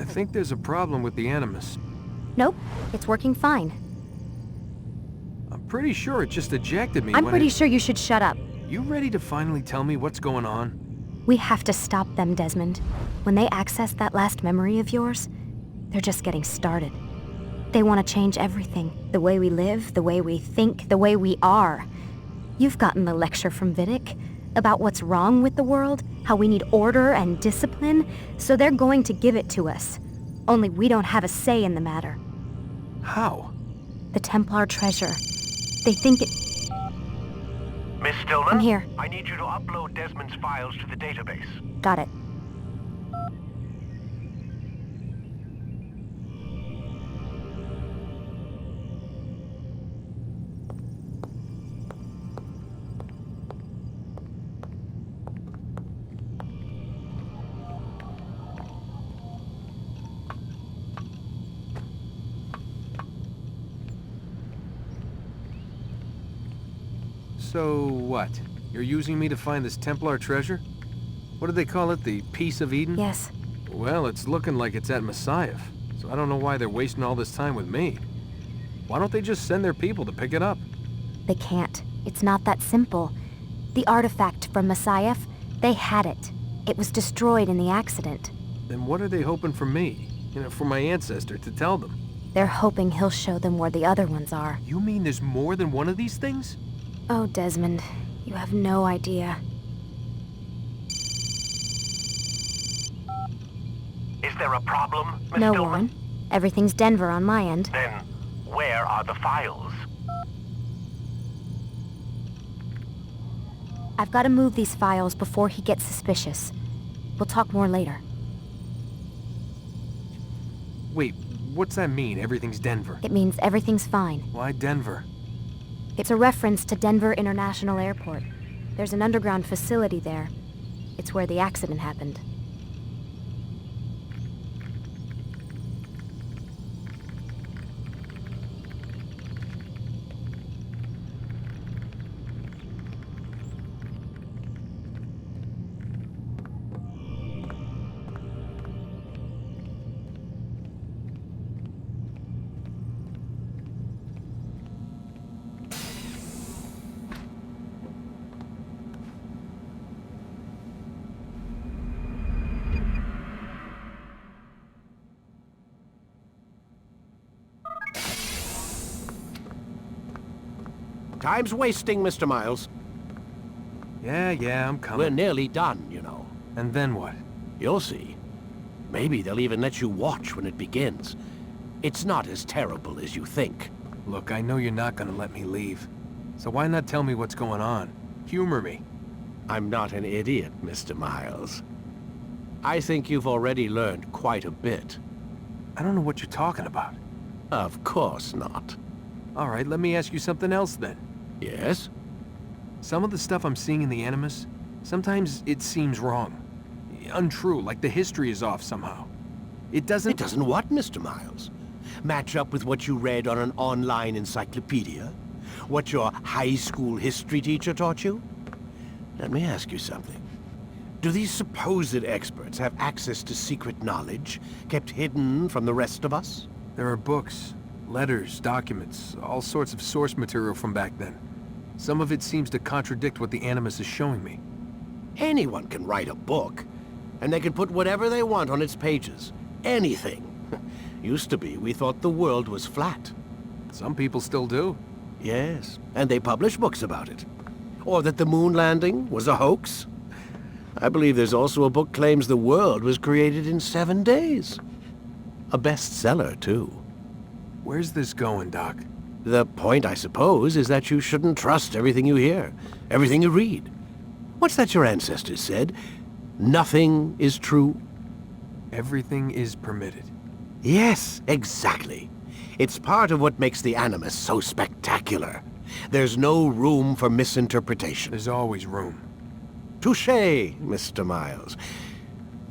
think there's a problem with the Animus. Nope, it's working fine. I'm pretty sure it just ejected me I'm when pretty sure you should shut up. You ready to finally tell me what's going on? We have to stop them, Desmond. When they access that last memory of yours, they're just getting started. They want to change everything. The way we live, the way we think, the way we are. You've gotten the lecture from Vidic about what's wrong with the world, how we need order and discipline, so they're going to give it to us. Only we don't have a say in the matter. How? The Templar treasure. They think it... Miss Stillman? I'm here. I need you to upload Desmond's files to the database. Got it. So what? You're using me to find this Templar treasure? What do they call it, the Piece of Eden? Yes. Well, it's looking like it's at Messiah, so I don't know why they're wasting all this time with me. Why don't they just send their people to pick it up? They can't. It's not that simple. The artifact from Messiah, they had it. It was destroyed in the accident. Then what are they hoping for me? You know, for my ancestor to tell them? They're hoping he'll show them where the other ones are. You mean there's more than one of these things? Oh, Desmond, you have no idea. Is there a problem, Miss No, Stillman? Warren. Everything's Denver on my end. Then, where are the files? I've got to move these files before he gets suspicious. We'll talk more later. Wait, what's that mean, everything's Denver? It means everything's fine. Why Denver? It's a reference to Denver International Airport. There's an underground facility there. It's where the accident happened. Time's wasting, Mr. Miles. Yeah, I'm We're coming. nearly done, you know. And then what? You'll see. Maybe they'll even let you watch when it begins. It's not as terrible as you think. Look, I know you're not gonna let me leave. So why not tell me what's going on? Humor me. I'm not an idiot, Mr. Miles. I think you've already learned quite a bit. I don't know what you're talking about. Of course not. All right, let me ask you something else then. Yes? Some of the stuff I'm seeing in the Animus, sometimes it seems wrong. Untrue, like the history is off somehow. It doesn't... It doesn't what, Mr. Miles? Match up with what you read on an online encyclopedia? What your high school history teacher taught you? Let me ask you something. Do these supposed experts have access to secret knowledge kept hidden from the rest of us? There are books, letters, documents, all sorts of source material from back then. Some of it seems to contradict what the Animus is showing me. Anyone can write a book, and they can put whatever they want on its pages. Anything. Used to be, we thought the world was flat. Some people still do. Yes, and they publish books about it. Or that the moon landing was a hoax. I believe there's also a book claims the world was created in 7 days. A bestseller, too. Where's this going, Doc? The point, I suppose, is that you shouldn't trust everything you hear, everything you read. What's that your ancestors said? Nothing is true? Everything is permitted. Yes, exactly. It's part of what makes the Animus so spectacular. There's no room for misinterpretation. There's always room. Touché, Mr. Miles.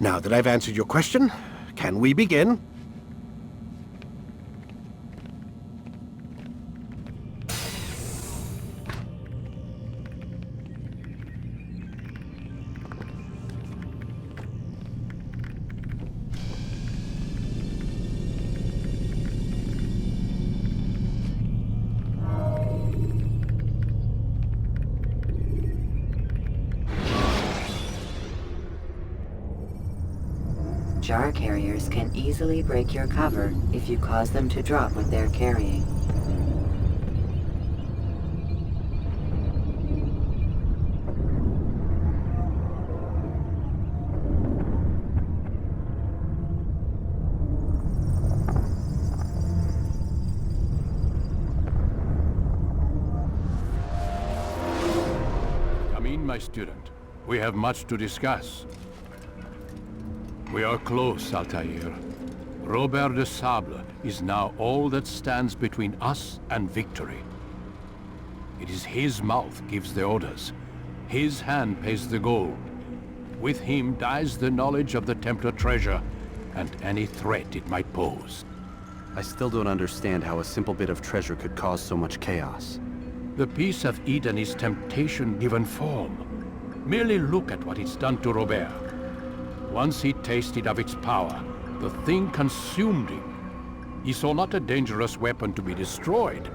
Now that I've answered your question, can we begin? Jar carriers can easily break your cover if you cause them to drop what they're carrying. Come in, my student. We have much to discuss. We are close, Altair. Robert de Sable is now all that stands between us and victory. It is his mouth gives the orders. His hand pays the gold. With him dies the knowledge of the Templar treasure and any threat it might pose. I still don't understand how a simple bit of treasure could cause so much chaos. The Peace of Eden is temptation given form. Merely look at what it's done to Robert. Once he tasted of its power, the thing consumed him. He saw not a dangerous weapon to be destroyed,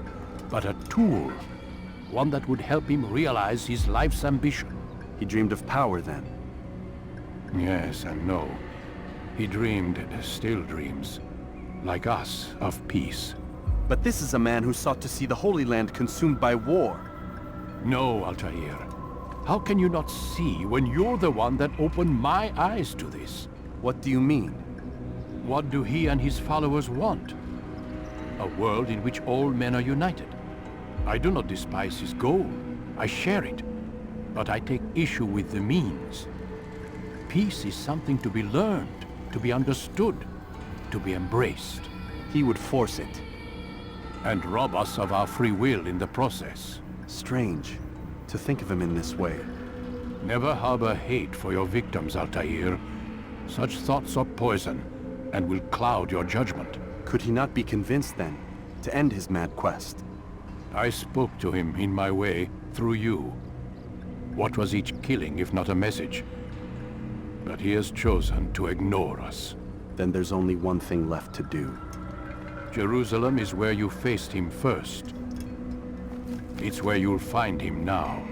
but a tool. One that would help him realize his life's ambition. He dreamed of power then. Yes and no. He dreamed, still dreams, like us, of peace. But this is a man who sought to see the Holy Land consumed by war. No, Altair. How can you not see when you're the one that opened my eyes to this? What do you mean? What do he and his followers want? A world in which all men are united. I do not despise his goal. I share it. But I take issue with the means. Peace is something to be learned, to be understood, to be embraced. He would force it. And rob us of our free will in the process. Strange to think of him in this way. Never harbor hate for your victims, Altair. Such thoughts are poison, and will cloud your judgment. Could he not be convinced, then, to end his mad quest? I spoke to him in my way, through you. What was each killing if not a message? But he has chosen to ignore us. Then there's only one thing left to do. Jerusalem is where you faced him first. It's where you'll find him now.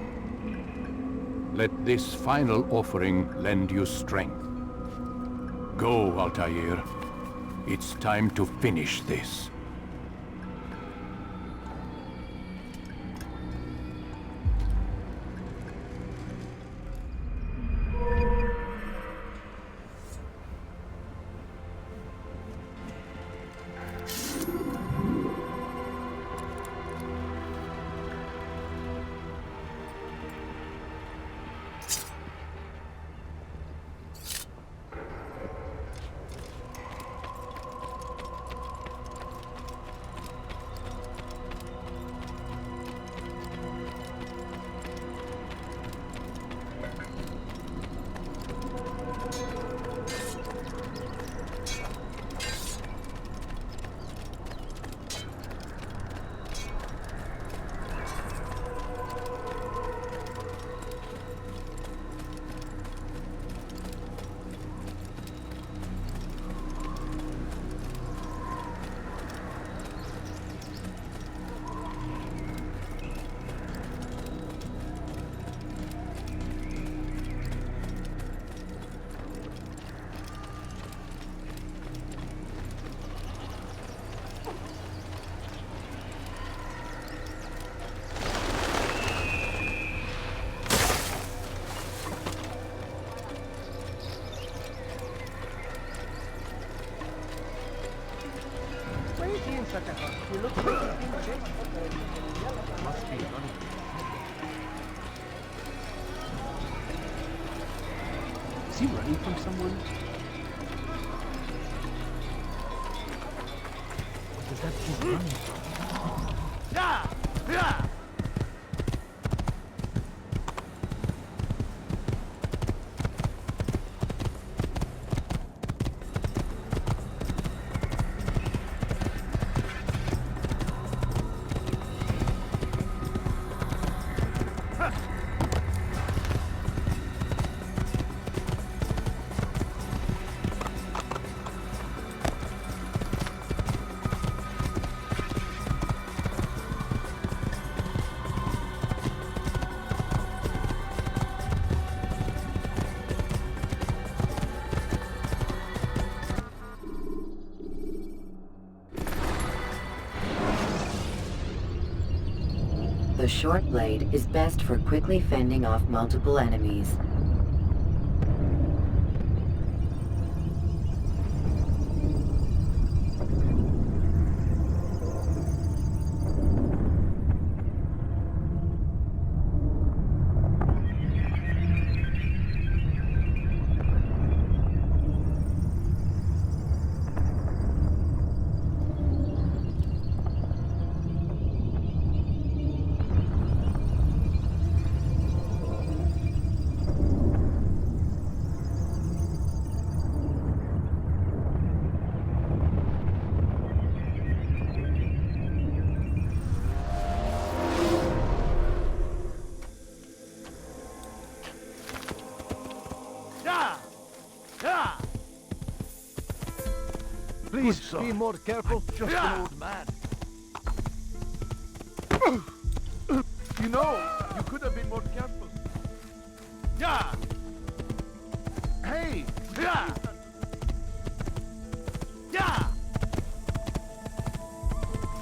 Let this final offering lend you strength. Go, Altair. It's time to finish this. Is he running from someone? What does that thing running from? The short blade is best for quickly fending off multiple enemies. Please be more careful. Just an old man. You know, you could have been more careful. Yeah. Hey. Yeah. Yeah.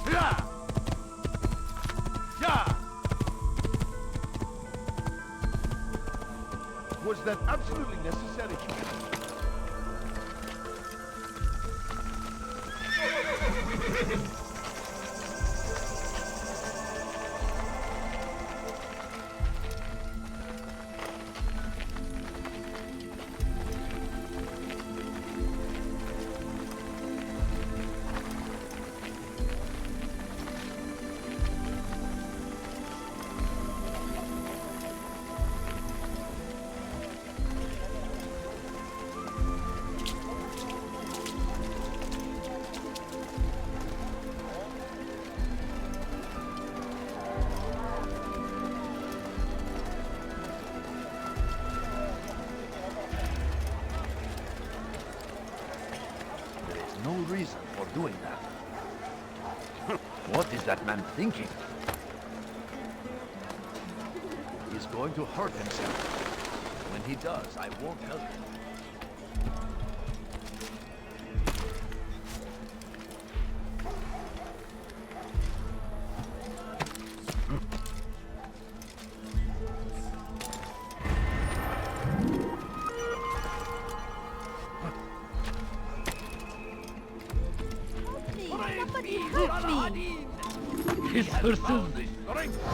Yeah. Yeah. Was that absolutely necessary? No reason for doing that. What is that man thinking? He's going to hurt himself. When he does, I won't help him.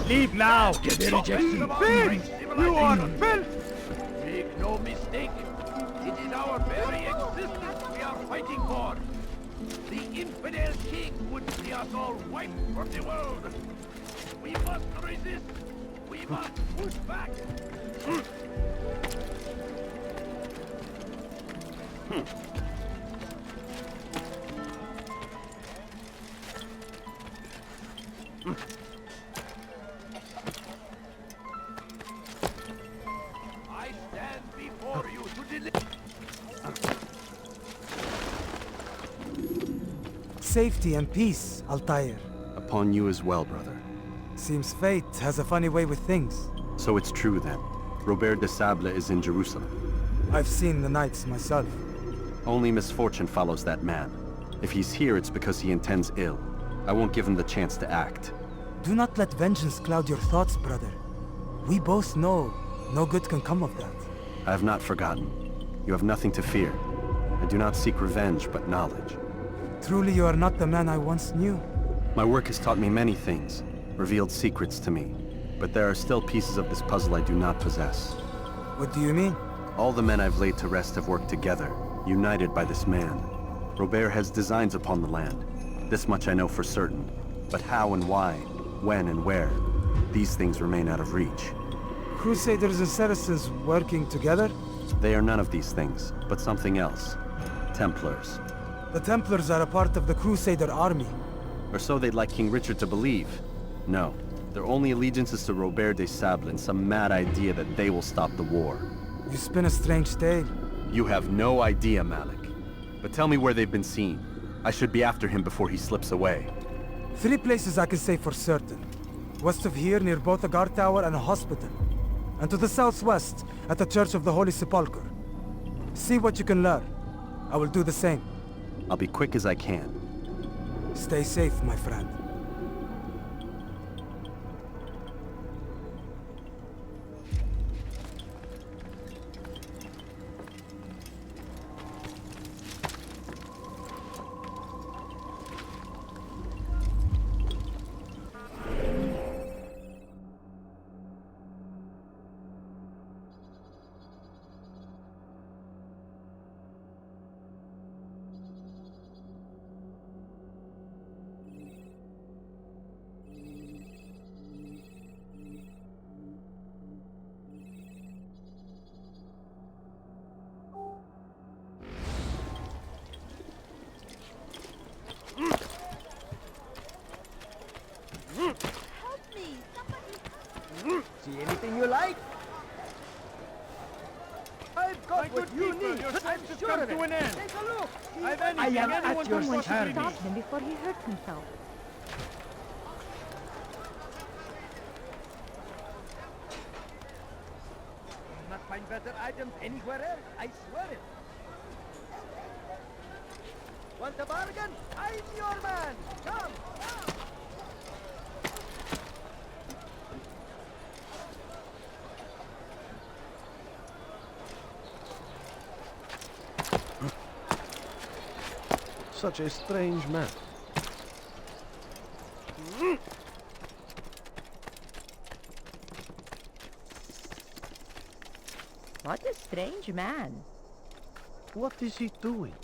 Leave now! Get rejection! You are filth! Make no mistake. It is our very existence we are fighting for. The infidel king would see us all wiped from the world. We must resist. We must push back. I stand before you to deliver. Safety and peace, Altair. Upon you as well, brother. Seems fate has a funny way with things. So it's true then. Robert de Sable is in Jerusalem. I've seen the Knights myself. Only misfortune follows that man. If he's here, it's because he intends ill. I won't give him the chance to act. Do not let vengeance cloud your thoughts, brother. We both know no good can come of that. I have not forgotten. You have nothing to fear. I do not seek revenge, but knowledge. Truly you are not the man I once knew. My work has taught me many things, revealed secrets to me. But there are still pieces of this puzzle I do not possess. What do you mean? All the men I've laid to rest have worked together, united by this man. Robert has designs upon the land. This much I know for certain. But how and why, when and where, these things remain out of reach. Crusaders and Saracens working together? They are none of these things, but something else. Templars. The Templars are a part of the Crusader army. Or so they'd like King Richard to believe. No, their only allegiance is to Robert de Sable and some mad idea that they will stop the war. You spin a strange tale. You have no idea, Malik. But tell me where they've been seen. I should be after him before he slips away. 3 places I can say for certain. West of here, near both a guard tower and a hospital. And to the southwest, at the Church of the Holy Sepulchre. See what you can learn. I will do the same. I'll be quick as I can. Stay safe, my friend. See anything you like? I've got what you need. I'm sure of it. an end. Take a look. I am at your Someone should service. stop him before he hurts himself. You'll not find better items anywhere else. I swear it. Want a bargain? I'm your man. Come. Such a strange man. What a strange man. What is he doing?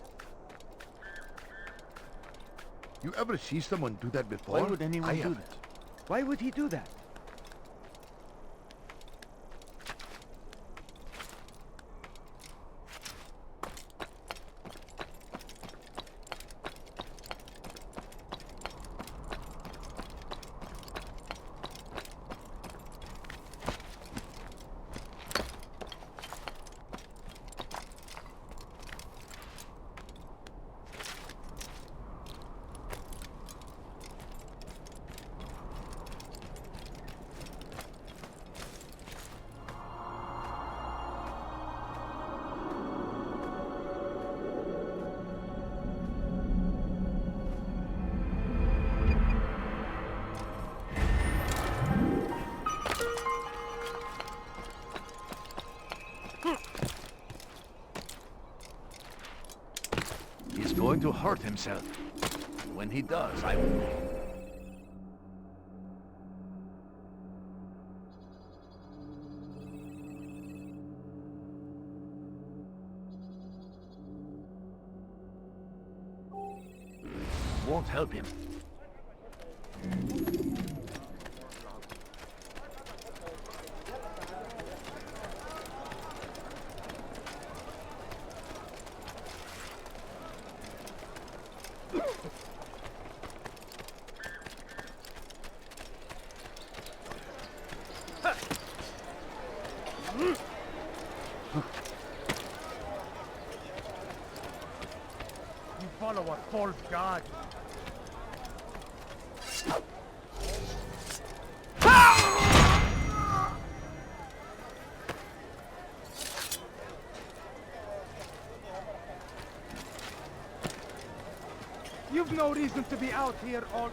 You ever see someone do that before? Why would anyone do that? Why would he do that? He's going to hurt himself. When he does, I will... Won't help him. You follow a false god. You've no reason to be out here all...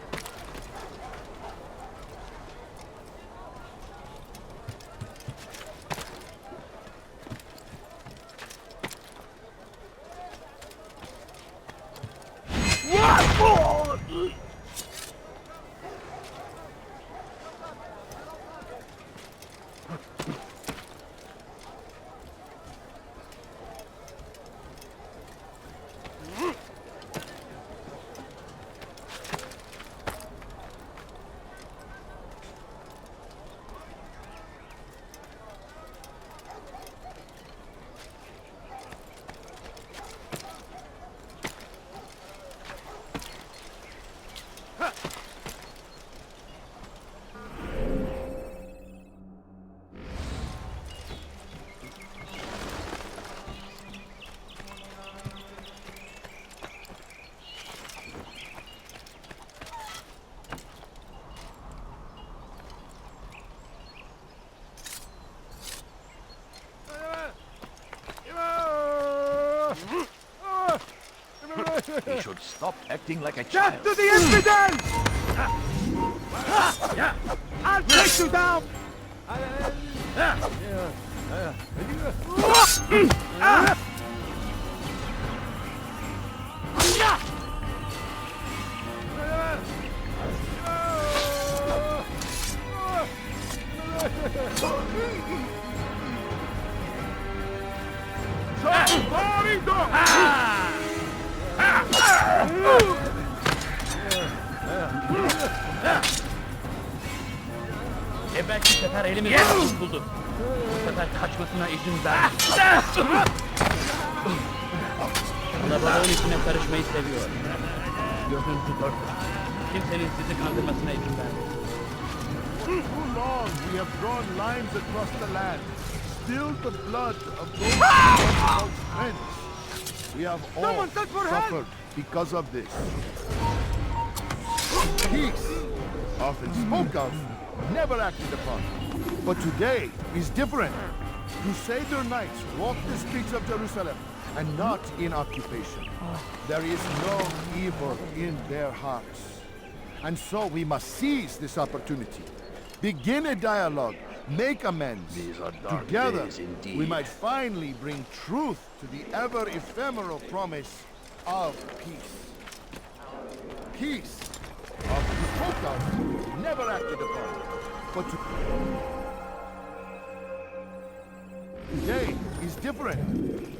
He should stop acting like a child. Death to the infidels! I'll take you down! Evvelki sefer elimi zor buldu. Bu sefer kaçmasına izin verdim. Kalabalığın içine karışmayı seviyor. Gözünüzü dört. Kimsenin sizi kandırmasına izin vermeyin. long we have drawn lines across the land, spilled the blood of those called friends. We have all suffered because of this. Peace, often spoke of, never acted upon. But today is different. Crusader knights walk the streets of Jerusalem, and not in occupation. There is no evil in their hearts. And so we must seize this opportunity. Begin a dialogue, make amends. These are dark Together, days indeed. we might finally bring truth to the ever-ephemeral promise of peace. Peace, often spoke of, never acted upon. But today is different.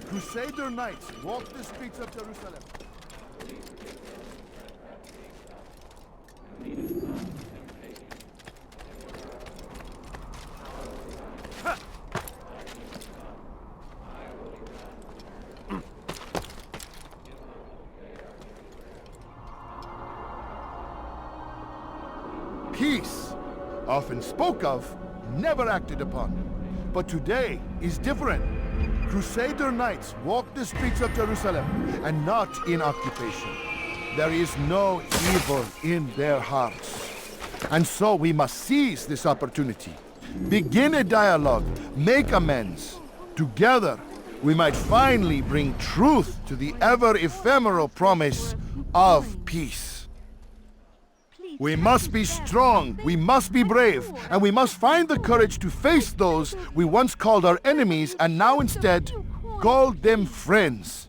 Crusader knights walk the streets of Jerusalem. Peace, often spoke of, never acted upon. But today is different. Crusader knights walk the streets of Jerusalem, and not in occupation. There is no evil in their hearts. And so we must seize this opportunity. Begin a dialogue, make amends. Together, we might finally bring truth to the ever-ephemeral promise of peace. We must be strong, we must be brave, and we must find the courage to face those we once called our enemies and now instead call them friends.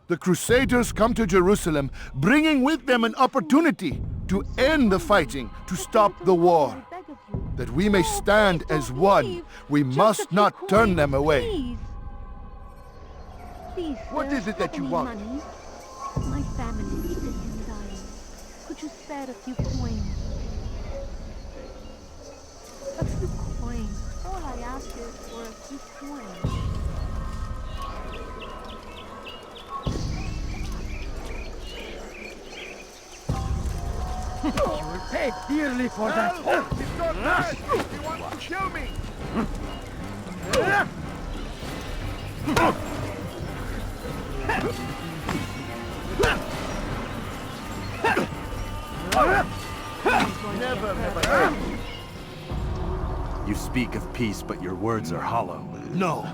The Crusaders come to Jerusalem, bringing with them an opportunity to end the fighting, to stop the war. That we may stand as one, we must not turn them away. Please, What is it that you want? money. My family is sick and dying. Could you spare a few coins? A few coins. All I ask is for a few coins. You will pay dearly for that. It's not bad. He wants to kill me. Never. You speak of peace, but your words are hollow. No,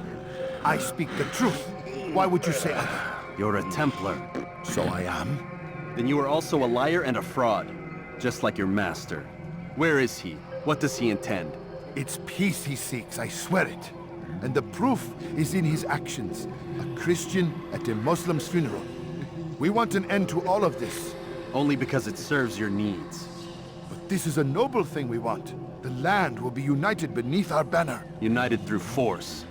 I speak the truth. Why would you say other? You're a Templar. So I am. Then you are also a liar and a fraud, just like your master. Where is he? What does he intend? It's peace he seeks, I swear it. And the proof is in his actions. A Christian at a Muslim's funeral. We want an end to all of this. Only because it serves your needs. But this is a noble thing we want. The land will be united beneath our banner. United through force.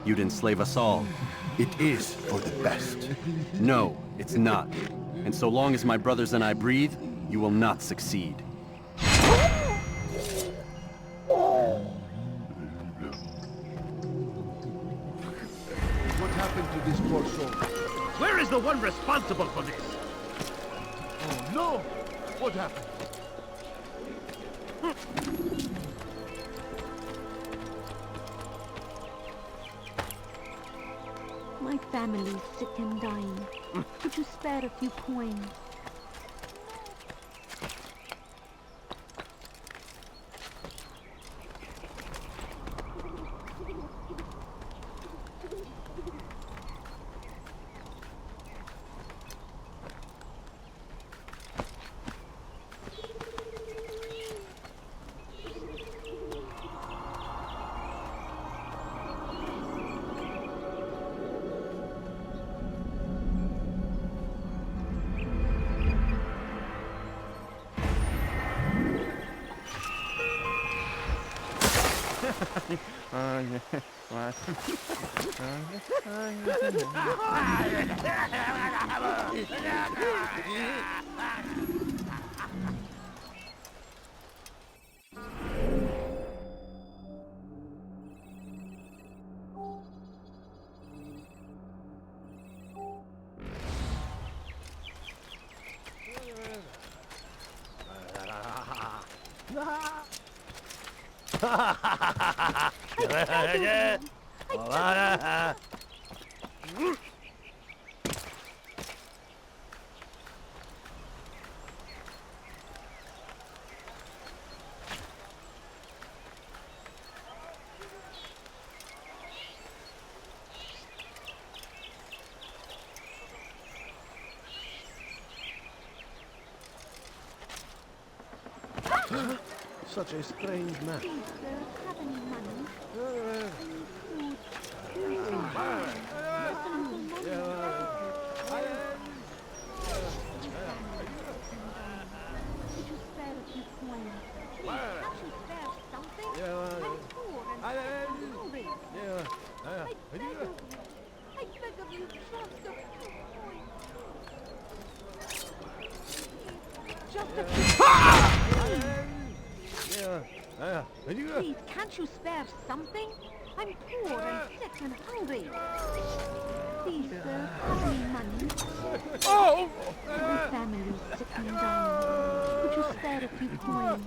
You'd enslave us all. It is for the best. No, it's not. And so long as my brothers and I breathe, you will not succeed. What happened to this poor soul? Where is the one responsible for this? Oh no! What happened? My family is sick and dying. Could you spare a few coins? Such a strange man. Please, sir, have any money? Could you spare a few coins? Please, can't you spare something? I'm poor and hungry. I beg of you. I beg of you, just a few coins. Just a few Please, can't you spare something? I'm poor and sick and hungry. Please, sir, have any money? Oh! My family is sick and dying. Could you spare a few coins?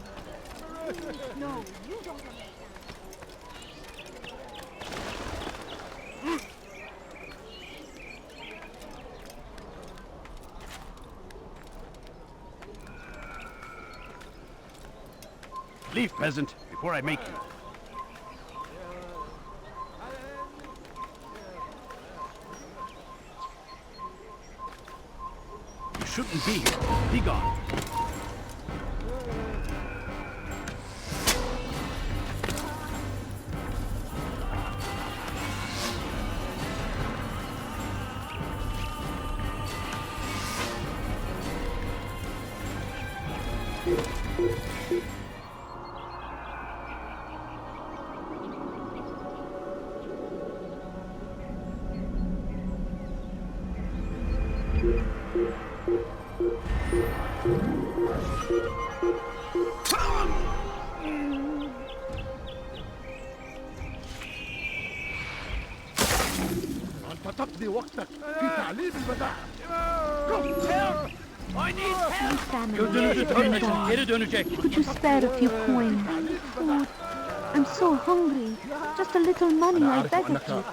No, you don't understand. Leave, peasant, before I make you. You shouldn't be here. Be gone. أنت تقضي وقتك في تعليم البدع. My family Geri dönecek. Could you spare a few coins? Food. I'm so hungry. Just a little money, I beg of you.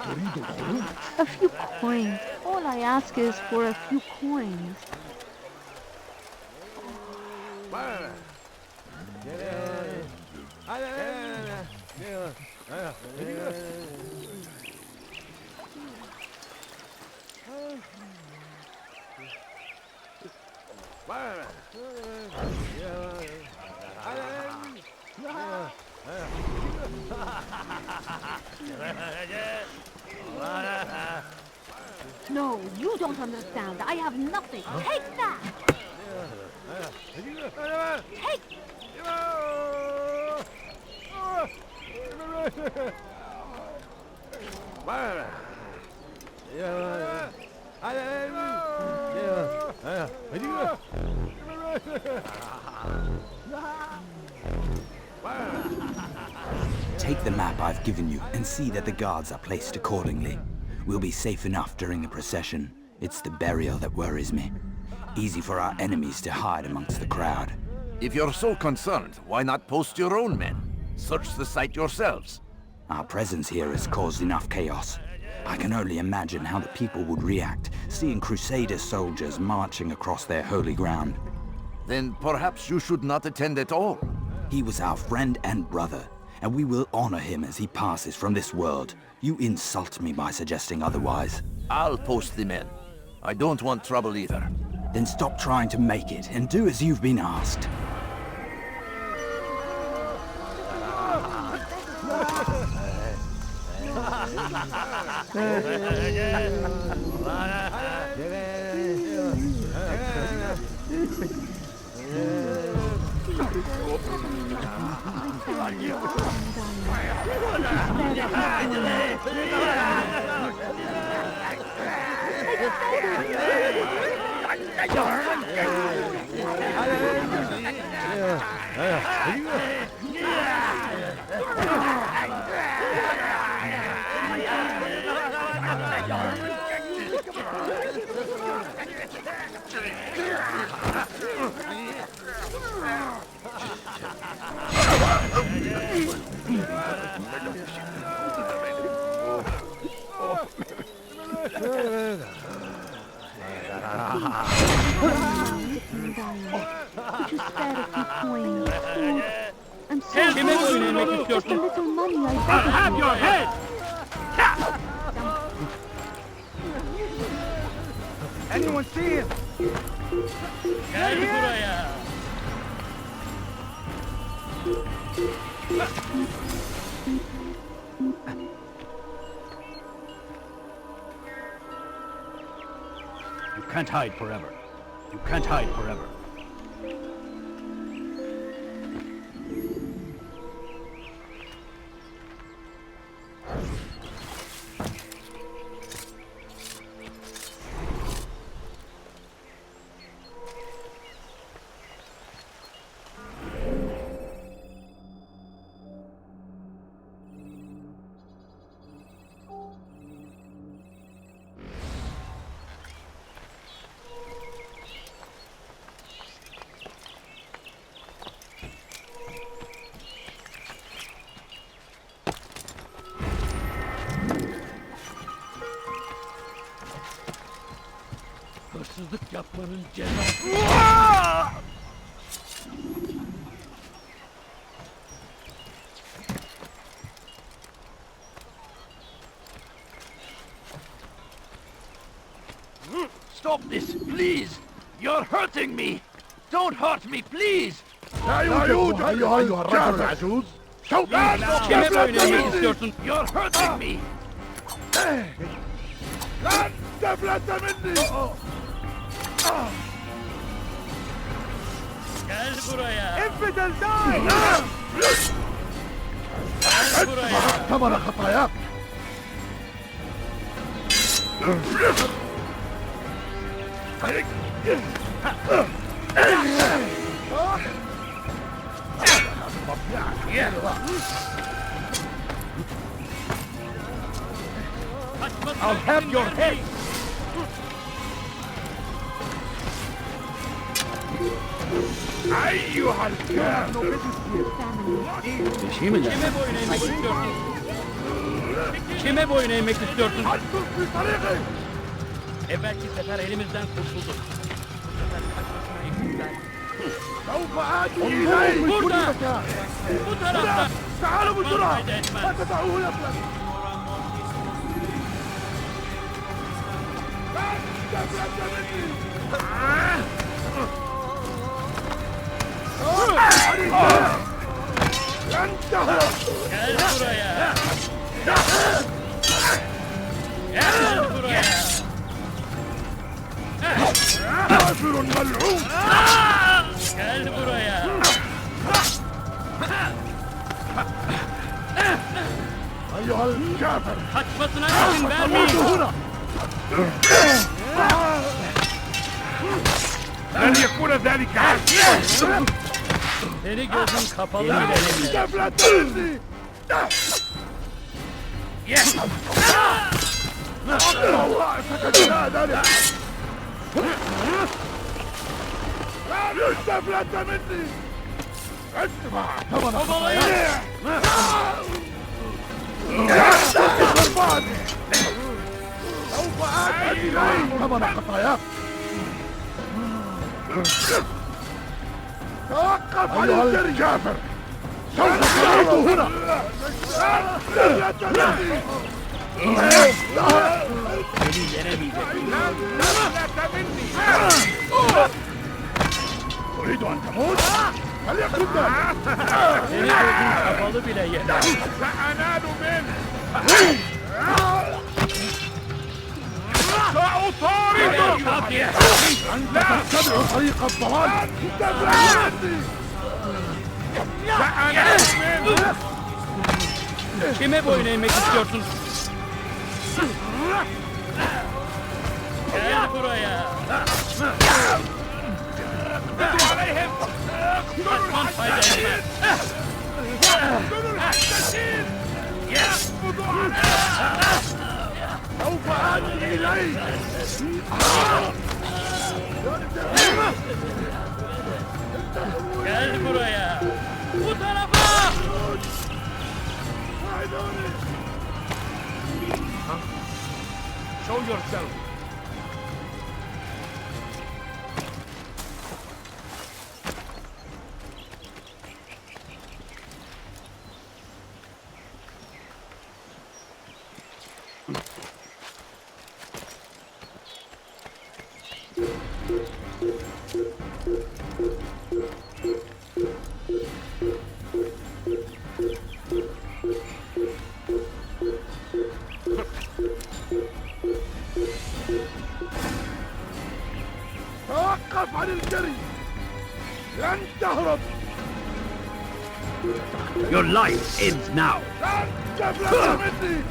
A few coins. All I ask is for a few coins. No, you don't understand. I have nothing. Take that! Take! Take the map I've given you and see that the guards are placed accordingly. We'll be safe enough during the procession. It's the burial that worries me. Easy for our enemies to hide amongst the crowd. If you're so concerned, why not post your own men? Search the site yourselves. Our presence here has caused enough chaos. I can only imagine how the people would react, seeing Crusader soldiers marching across their holy ground. Then perhaps you should not attend at all. He was our friend and brother, and we will honor him as he passes from this world. You insult me by suggesting otherwise. I'll post the men. I don't want trouble either. Then stop trying to make it, and do as you've been asked. Just a little money, I beg I'll of have you. your head! Anyone see him? Gel buraya. You can't hide forever. You can't hide forever. Hırsızlık yapmanın cezası. Stop this, please! You're hurting me! Don't hurt me, please! لا يوجد أيها الرجل العجوز. Kime böyle yemek istiyorsun? You're hurting me! لن تفلت مني. Gel buraya! Infidel, die! Gel buraya! ثمن خطاياك. I'll have your head! أيها الكافر. Kime boyun eğmek istiyorsun? Kime boyun eğmek istiyorsun? أدخل في طريقي. Evvelki sefer elimizden kurtulduk. Bu sefer kaçmasına izin ver. سوف آتي إليه من كل Burada! مكان. Bu tarafta! تعالوا بسرعة. Fayda etmez. لا تدعوه يفلت. لن تفلت مني. لن تهرب. Gel buraya! Gel buraya! كافر ملعون. Gel buraya! أيها الكافر. Kaçmasına izin vermeyin! هنا. لن يكون ذلك عاجلا. Seni gözün kapalı bile eminim. تفلت مني. الله سكت ذلك. لا تفلت مني. ادفع ثمن خطاياك. سوف آتي إليك ثمن خطاياك. توقف عن الكافر. سوف تعود هنا. لا تفلت مني. Seni yenemeyecek. تريد أن تموت؟ فليكن ذلك. Seni gözün kapalı bile yener. سأنال منه. سأطاردك. أنت تتبع طريق الضلال. سأنال منه. Kime boyun eğmek istiyorsun? Gel buraya! اقبضوا عليهم. Kaçman fayda etmez. اقتلوا الحشاشين. يقبضوا عليهم. سوف آتي إليك. Gel buraya! Bu tarafa! Show yourself. توقف عن الجري. لن تهرب. Your life ends now. لن تفلت مني.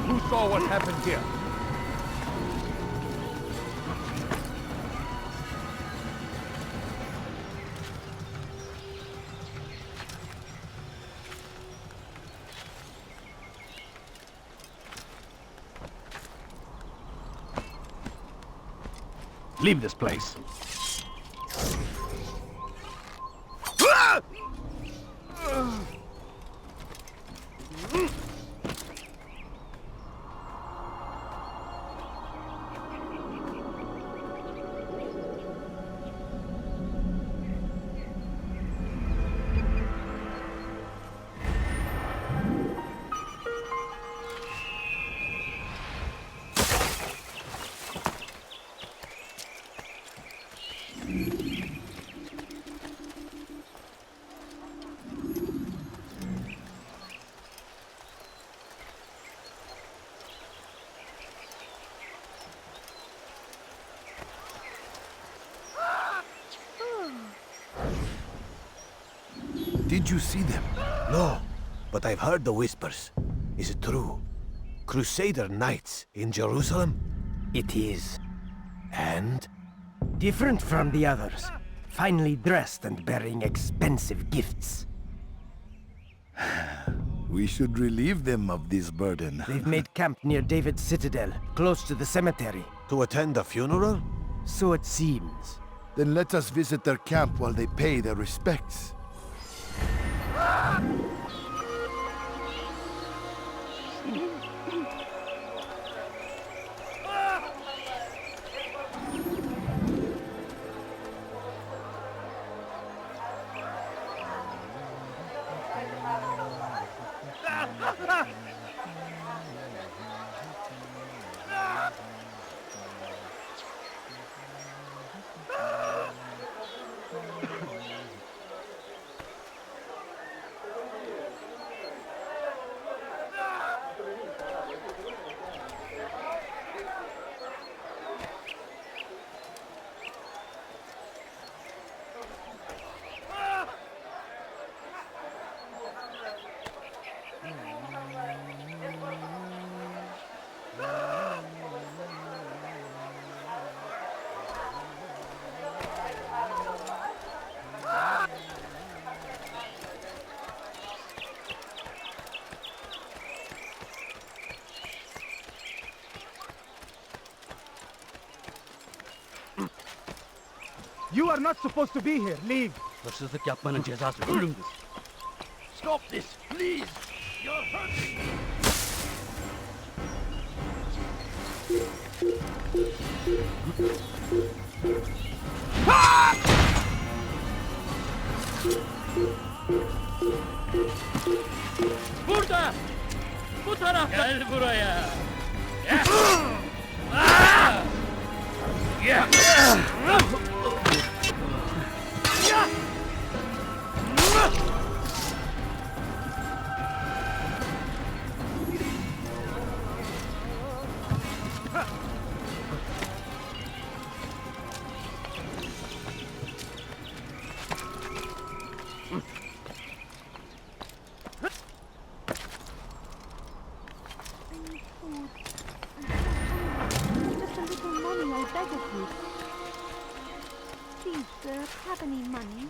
Who saw what happened here? Leave this place. Did you see them? No, but I've heard the whispers. Is it true? Crusader Knights in Jerusalem? It is. And? Different from the others. Finely dressed and bearing expensive gifts. We should relieve them of this burden. They've made camp near David's citadel, close to the cemetery. To attend a funeral? So it seems. Then let us visit their camp while they pay their respects. You are not supposed to be here. Leave. Hırsızlık yapmanın cezası ölümdür. Stop this, please. You're hurting me. Burada! Bu tarafta! Gel buraya! Just a little money, I beg of you. Please, sir, have any money?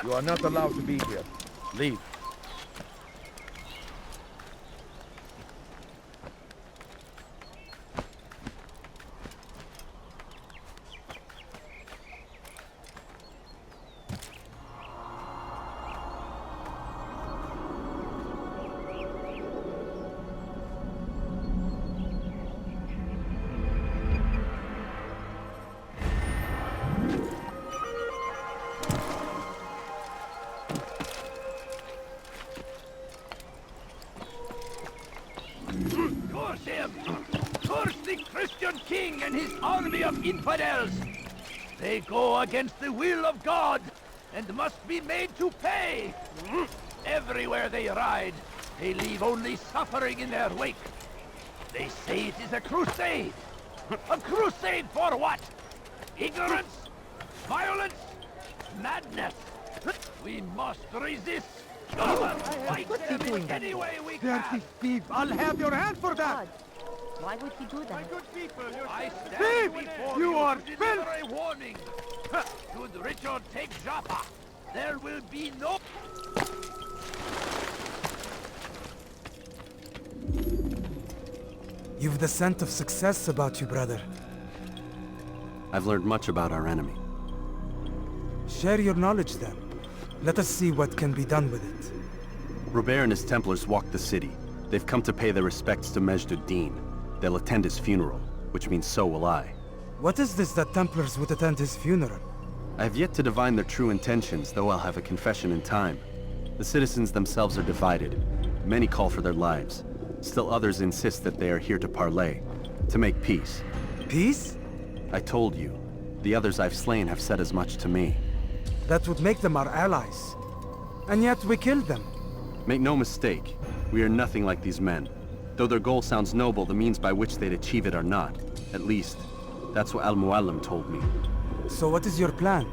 You are not allowed to be here. Leave. infidels! They go against the will of God and must be made to pay! Everywhere they ride, they leave only suffering in their wake. They say it is a crusade! A crusade for what? Ignorance? Violence? Madness? We must resist! Fight them in any way we can! Thief! I'll have your hand for that! Why would he do that? Good people, I stand before you are to deliver a warning. Should Richard take Joppa, there will be no... You've the scent of success about you, brother. I've learned much about our enemy. Share your knowledge then. Let us see what can be done with it. Robert and his Templars walked the city. They've come to pay their respects to Majd ad-Din. They'll attend his funeral, which means so will I. What is this that Templars would attend his funeral? I have yet to divine their true intentions, though I'll have a confession in time. The citizens themselves are divided. Many call for their lives. Still others insist that they are here to parley, to make peace. Peace? I told you. The others I've slain have said as much to me. That would make them our allies. And yet we killed them. Make no mistake, we are nothing like these men. Though their goal sounds noble, the means by which they'd achieve it are not. At least, that's what Al-Mualim told me. So what is your plan?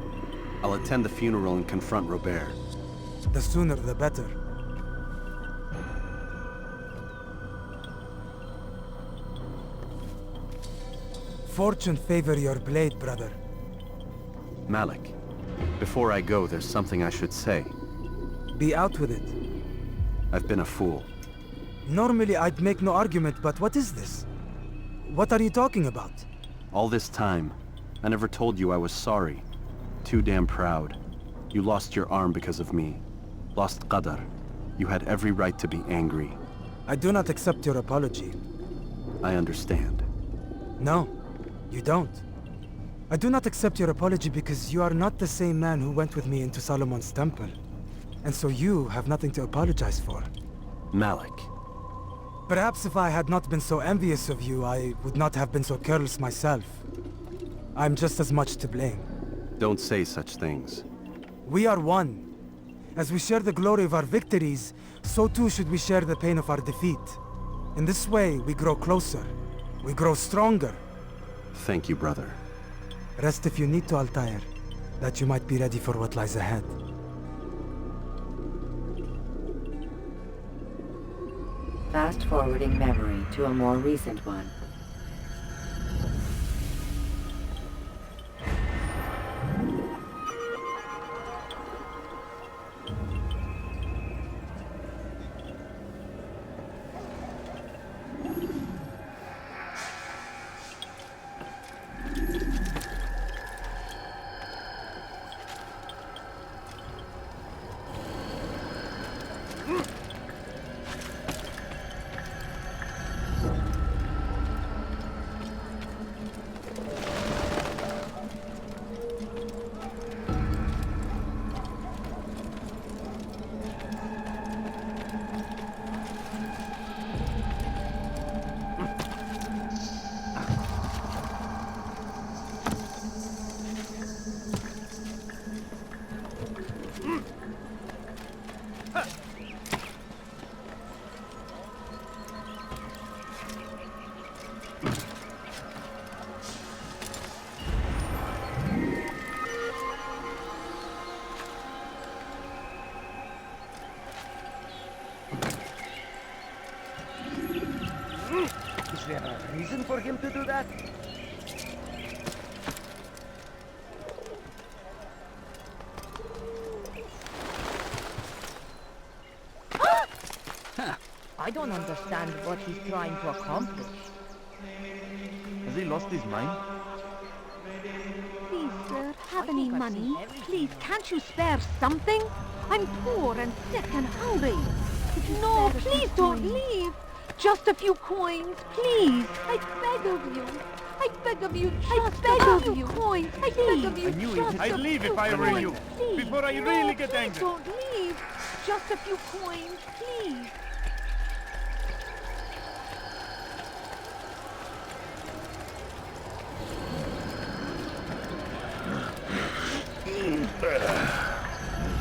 I'll attend the funeral and confront Robert. The sooner the better. Fortune favor your blade, brother. Malik, before I go, there's something I should say. Be out with it. I've been a fool. Normally I'd make no argument, but what is this? What are you talking about? All this time, I never told you I was sorry. Too damn proud. You lost your arm because of me. Lost Qadar. You had every right to be angry. I do not accept your apology. I understand. No, you don't. I do not accept your apology because you are not the same man who went with me into Solomon's temple. And so you have nothing to apologize for. Malik. Perhaps if I had not been so envious of you, I would not have been so careless myself. I'm just as much to blame. Don't say such things. We are one. As we share the glory of our victories, so too should we share the pain of our defeat. In this way, we grow closer. We grow stronger. Thank you, brother. Rest if you need to, Altair, that you might be ready for what lies ahead. Fast-forwarding memory to a more recent one. Is there a reason for him to do that? I don't understand what he's trying to accomplish. Has he lost his mind? Please, sir, have any money? Please, can't you spare something? I'm poor and sick and hungry. No, please don't leave. Just a few coins, please. I beg of you. I beg of you, just a few coins. I beg of you, I knew just it. a I'd leave few if I were you. coins, please. Before I No, really get please angry. don't leave. Just a few coins, please.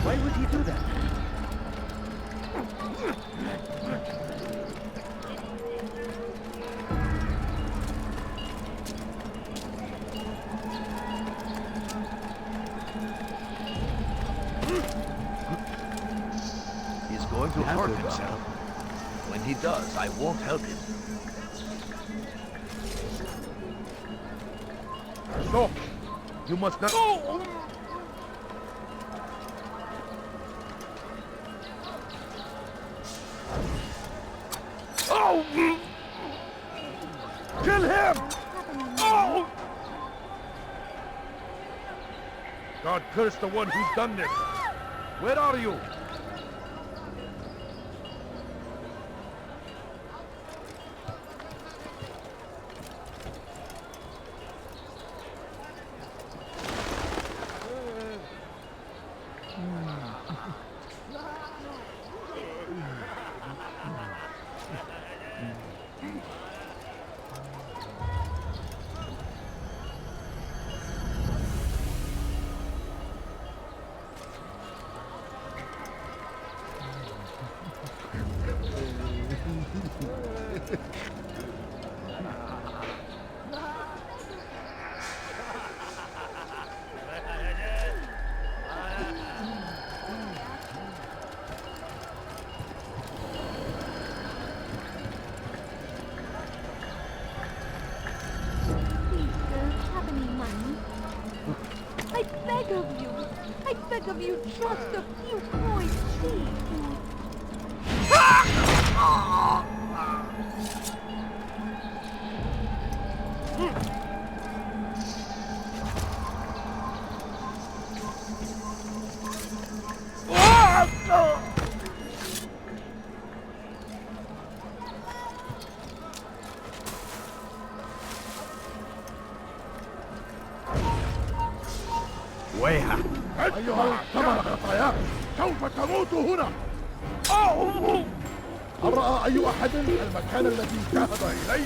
Why would he do that? He's going to hurt himself. When he does, I won't help him. No! You must not... Oh! Oh! Kill him! Oh! God curse the one who's done this. Where are you? I beg of you, just a few coins, please. ويحك أيها ثمن خطاياك سوف تموت هنا. هل رأى أي أحد المكان الذي ذهب إليه؟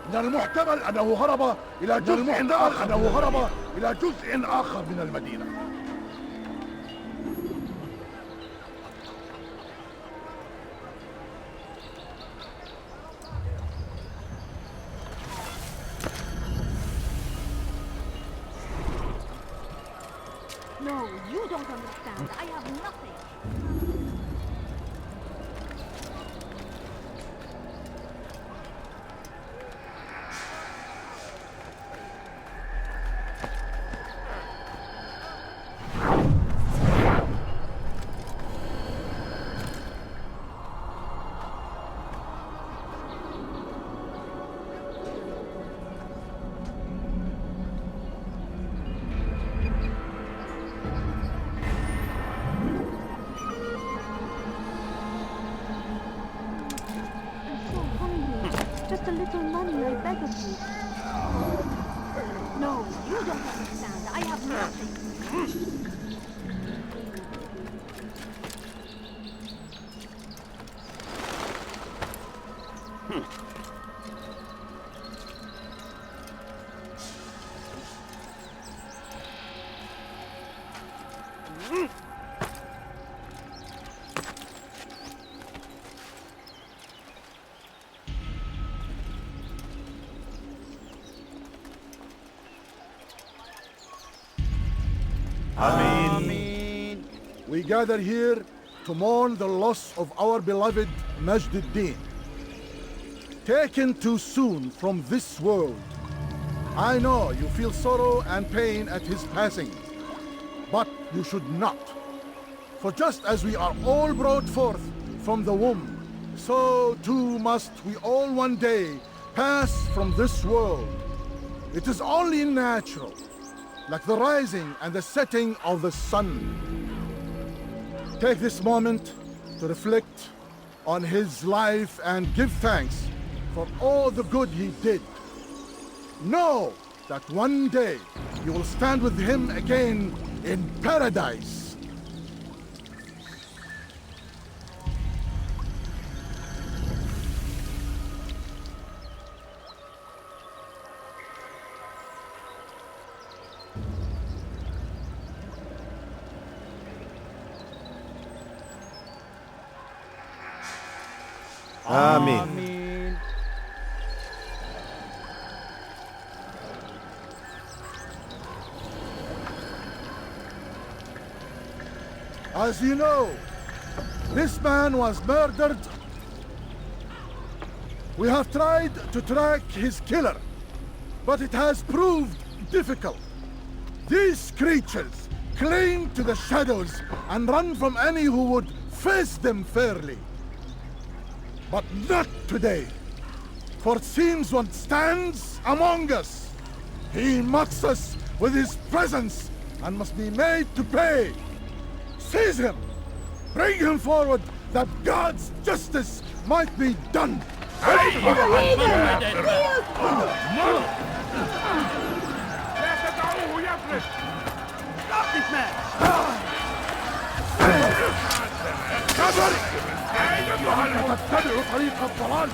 من المحتمل أنه هرب إلى جزء آخر من المدينة. No, you don't understand. I have nothing. Just a little money, I beg of you. No, you don't understand. I have nothing. Ameen. We gather here to mourn the loss of our beloved Majd ad-Din. Taken too soon from this world. I know you feel sorrow and pain at his passing, but you should not. For just as we are all brought forth from the womb, so too must we all one day pass from this world. It is only natural, like the rising and the setting of the sun. Take this moment to reflect on his life and give thanks for all the good he did. Know that one day you will stand with him again in paradise. Amen. As you know, this man was murdered. We have tried to track his killer, but it has proved difficult. These creatures cling to the shadows and run from any who would face them fairly. But not today, for it seems one stands among us. He mocks us with his presence and must be made to pay. Seize him! Bring him forward that God's justice might be done! Stop this man! تتبعوا طريق الضلال!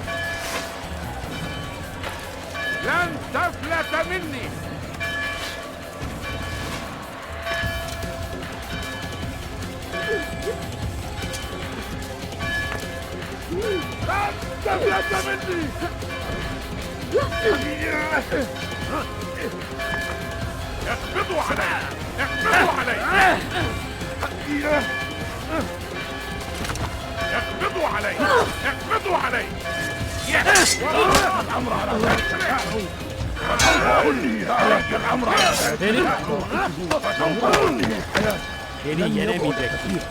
لن تفلت مني! لن تفلت مني! اقبضوا علي! اقبضوا علي! اقبضوا علي! اقبضوا علي! الأمر على الأمر على Beni yenemeyecek.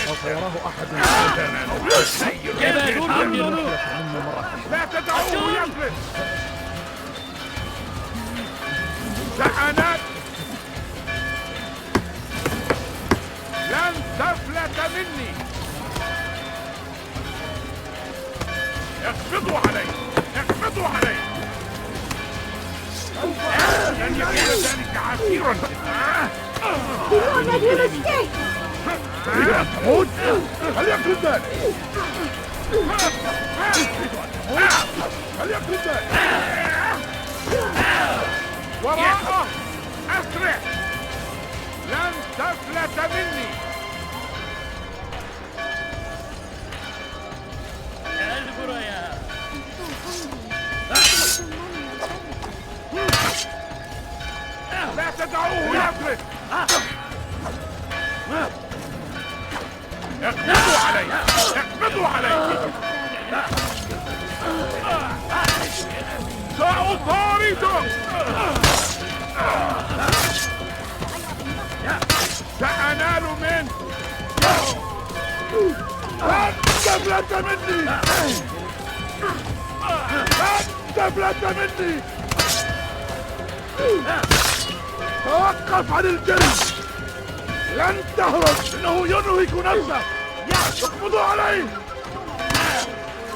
وسيراه أحد لا تدعوه يفلت! شحنات لن تفلت مني! اقبضوا علي! اقبضوا علي! لن يكون ذلك عسيرا! Do not let him escape! تموت؟ فليكن ذلك! فليكن ذلك! وراءه! أسرع! لن تفلت مني! لا تدعوه يفلت! اقبضوا علي! اقبضوا علي! سأطارده! سأنال منه! لن تفلت مني! لن تفلت مني! توقف عن الجري! لن تهرب! إنه ينهك نفسه! اقبضوا عليه!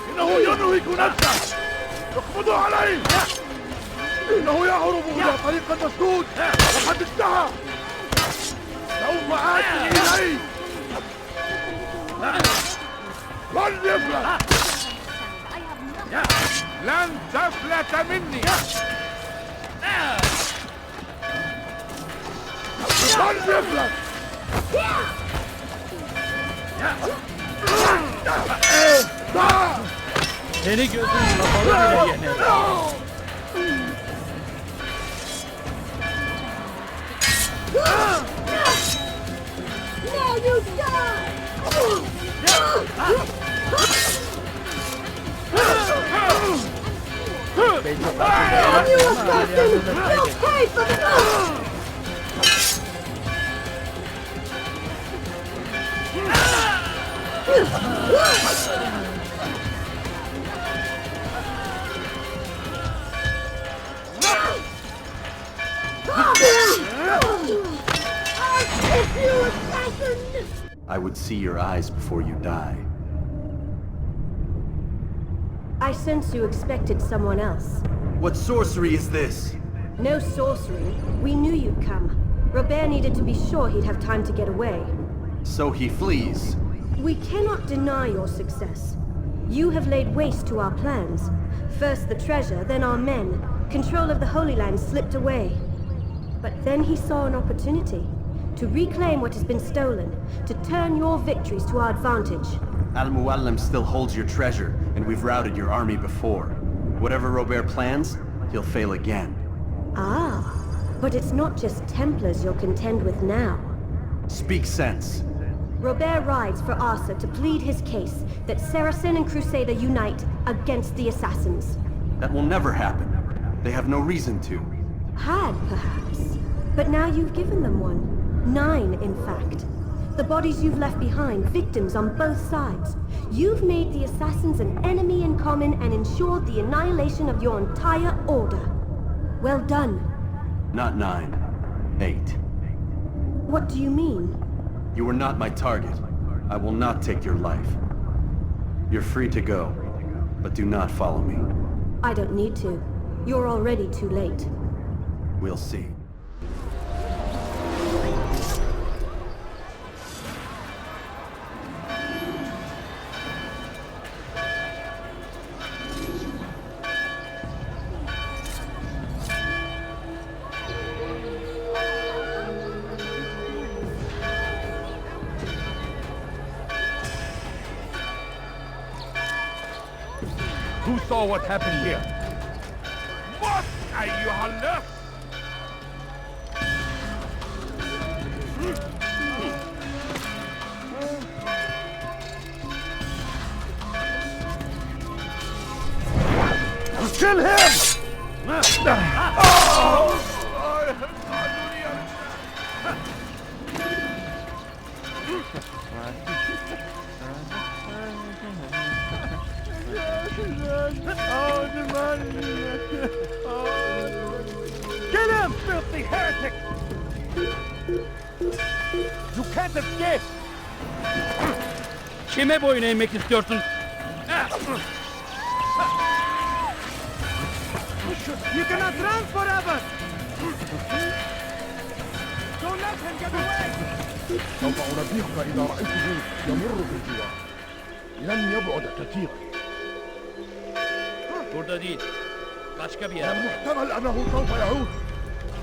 إنه ينهك نفسه! اقبضوا عليه! إنه يهرب إلى طريق المسدود! وقد انتهى! سوف آتي إليه! لن يفلت! لن تفلت مني! لن يفلت! Seni gözün kapalı bile yener. Now you die! Damn you, assassin! You'll pay for this! I would see your eyes before you die. I sense you expected someone else. What sorcery is this? No sorcery. We knew you'd come. Robert needed to be sure he'd have time to get away. So he flees. We cannot deny your success. You have laid waste to our plans. First the treasure, then our men. Control of the Holy Land slipped away. But then he saw an opportunity to reclaim what has been stolen, to turn your victories to our advantage. Al-Mualim still holds your treasure, and we've routed your army before. Whatever Robert plans, he'll fail again. Ah, but it's not just Templars you'll contend with now. Speak sense. Robert rides for Asa to plead his case that Saracen and Crusader unite against the Assassins. That will never happen. They have no reason to. Had, perhaps. But now you've given them one. 9, in fact. The bodies you've left behind, victims on both sides. You've made the Assassins an enemy in common and ensured the annihilation of your entire order. Well done. Not 9. 8. What do you mean? You were not my target. I will not take your life. You're free to go, but do not follow me. I don't need to. You're already too late. We'll see. Who saw what happened here? What are you on? Kill him! Get him, filthy heretic! You can't escape! Kime boyun eğmek istiyorsun? You cannot run forever! Don't let him get away! سوف أنبهك إذا رأيته يمر بالجوار. لن يبعد كثيرا. Burada değil. Başka bir yer. المحتمل أنه سوف يعود.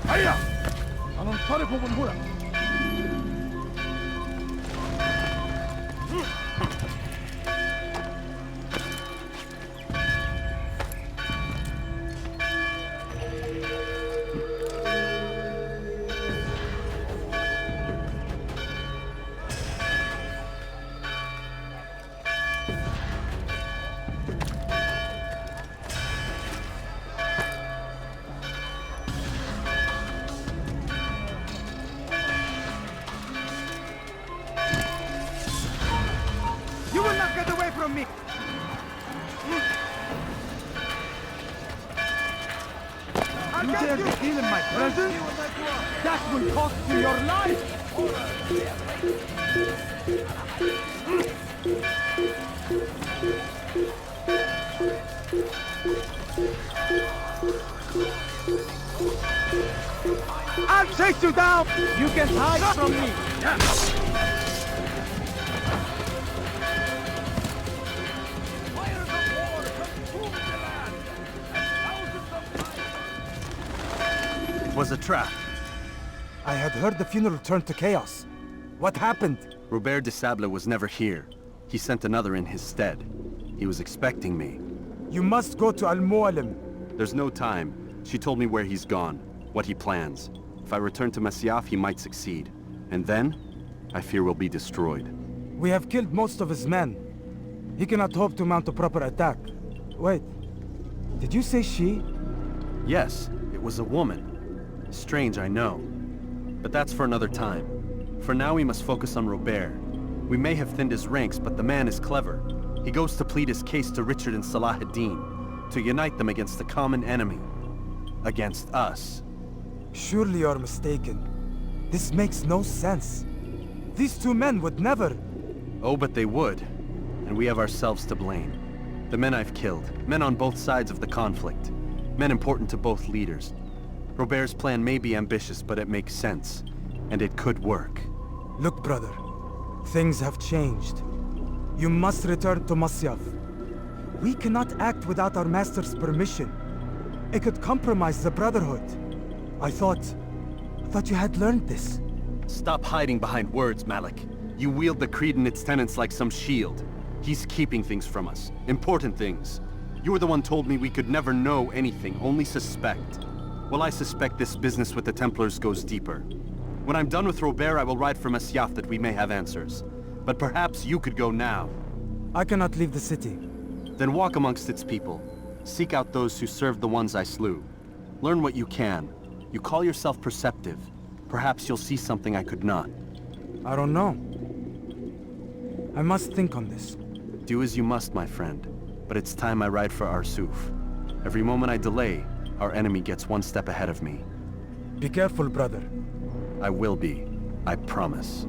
هيا! سننصرف من هنا. You will not get away from me! You dare to kill in my presence? That will cost you your life! I'll chase you down! You can hide from me! It was a trap. I had heard the funeral turned to chaos. What happened? Robert de Sable was never here. He sent another in his stead. He was expecting me. You must go to Al-Mualim. There's no time. She told me where he's gone, what he plans. If I return to Masyaf, he might succeed. And then, I fear we'll be destroyed. We have killed most of his men. He cannot hope to mount a proper attack. Wait, did you say she? Yes, it was a woman. Strange, I know. But that's for another time. For now, we must focus on Robert. We may have thinned his ranks, but the man is clever. He goes to plead his case to Richard and Salah ad-Din, to unite them against the common enemy. Against us. Surely you're mistaken. This makes no sense. These two men would never... Oh, but they would. And we have ourselves to blame. The men I've killed, men on both sides of the conflict. Men important to both leaders. Robert's plan may be ambitious, but it makes sense. And it could work. Look, brother. Things have changed. You must return to Masyaf. We cannot act without our master's permission. It could compromise the Brotherhood. I thought you had learned this. Stop hiding behind words, Malik. You wield the creed and its tenets like some shield. He's keeping things from us. Important things. You were the one told me we could never know anything, only suspect. Well, I suspect this business with the Templars goes deeper. When I'm done with Robert, I will ride for Masyaf that we may have answers. But perhaps you could go now. I cannot leave the city. Then walk amongst its people. Seek out those who served the ones I slew. Learn what you can. You call yourself perceptive. Perhaps you'll see something I could not. I don't know. I must think on this. Do as you must, my friend. But it's time I ride for Arsuf. Every moment I delay, our enemy gets one step ahead of me. Be careful, brother. I will be. I promise.